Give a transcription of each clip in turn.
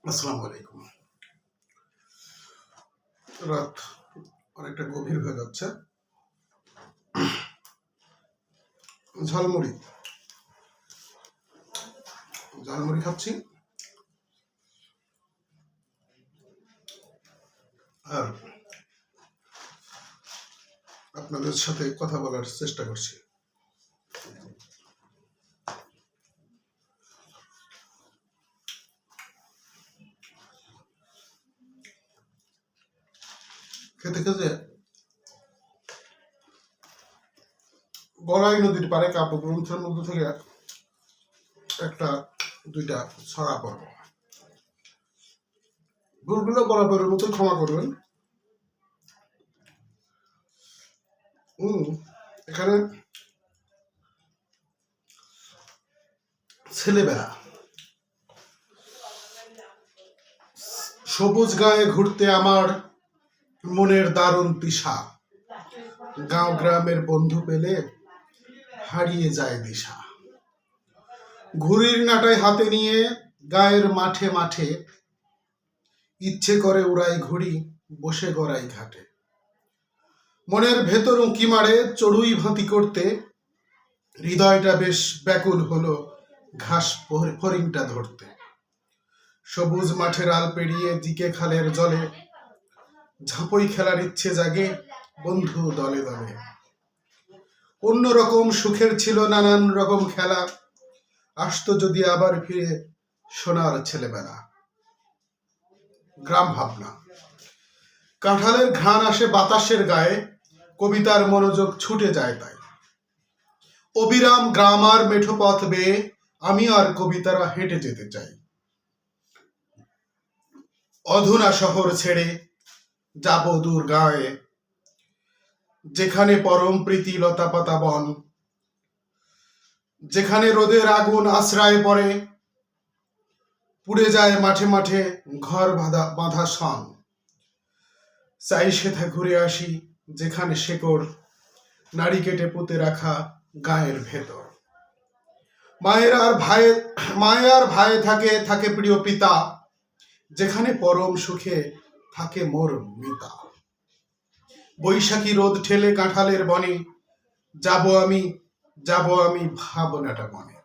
আসসালামু আলাইকুম। রাত অনেকটা গভীর হয়ে যাচ্ছে। ঝালমুড়ি ঝালমুড়ি খাচ্ছি আর আপনাদের সাথে কথা বলার চেষ্টা করছি। খেতে খেতে গড়াই নদীর পাড়ে কাব্যগ্রন্থের মধ্যে থেকে একটা দুইটা ছড়া পড়ব। ভুলগুলো বরাবরের মতো ক্ষমা করবেন। এখানে ছেলেবেলা সবুজ গায়ে ঘুরতে আমার মনের দারুণ তৃষা, গাঁও গ্রামের বন্ধু পেলে হারিয়ে যায় দিশা। ঘুড়ির নাটায় হাতে নিয়ে গায়ের মাঠে মাঠে ইচ্ছে করে উড়াই ঘুড়ি, বসে গড়াই ঘাটে। মনের ভেতর উঁকি মারে চড়ুই ভাতি করতে, হৃদয়টা বেশ ব্যাকুল হলো ঘাস ফড়িংটা ধরতে। সবুজ মাঠের আল পেরিয়ে দিকে খালের জলে ঝাঁপই খেলার ইচ্ছে জাগে বন্ধু দলে দলে। অন্যরকম সুখের ছিল নানান রকম খেলা, আসতো যদি আবার ফিরে সোনার ছেলেবেলা। গ্রাম ভাবনা, কাঁঠালের ঘ্রাণ আসে বাতাসের গায়ে, কবিতার মনোযোগ ছুটে যায় তাই। অবিরাম গ্রাম আর মেঠো পথ বেয়ে আমি আর কবিতারা হেঁটে যেতে চাই। অধুনা শহর ছেড়ে যাব দূর গায়ে, যেখানে পরম প্রীতি লতা পাতা বন, যেখানে রোদের আগুন আশ্রয় পড়ে, পুড়ে যায় মাঠে মাঠে ঘর বাঁধা সন। চাই সেথা ঘুরে আসি যেখানে শেকড় নারী কেটে পুঁতে রাখা গায়ের ভেতর। মায়ের আর ভাই থাকে প্রিয় পিতা, যেখানে পরম সুখে থাকে মোর মিতা। বৈশাখী রোদ ঠেলে কাঁঠালের বনে যাব আমি ভাবনাটা মনে।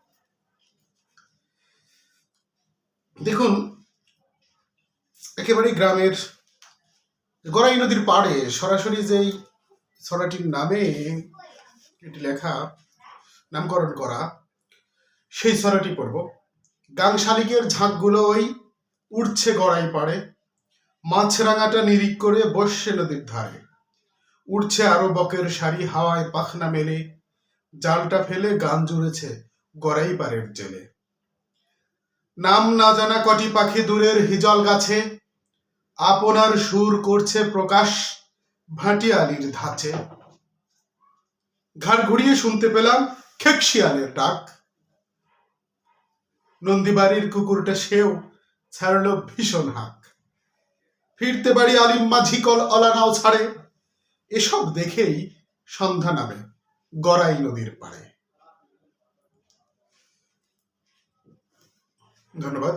দেখুন, একেবারে গ্রামের গড়াই নদীর পাড়ে সরাসরি যেই ছড়াটির নামে এটি লেখা, নামকরণ করা, সেই ছড়াটি পড়ব। গাং শালিকের ঝাঁকগুলো ওই উঠছে গড়াই পাড়ে, মাছরাঙাটা নিরিখ করে বসছে নদীর ধারে। উঠছে আরো বকের শাড়ি, হাওয়ায় পাখনা মেলে, জালটা ফেলে গান জুড়েছে গড়াই পাড়ের জেলে। নাম না জানা কটি পাখি দূরের হিজল গাছে, আপনার সুর করছে প্রকাশ ভাটিয়ালির ধাঁচে। ঘাট ঘুরিয়ে শুনতে পেলাম খেকশিয়ালের ডাক, নন্দীবাড়ির কুকুরটা সেও ছাড়ল ভীষণ হাঁক। ফিরতে বাড়ি আলিম মাঝি কল অলানাও ছাড়ে, এসব দেখেই সন্ধ্যা নামে গড়াই নদীর পাড়ে। ধন্যবাদ।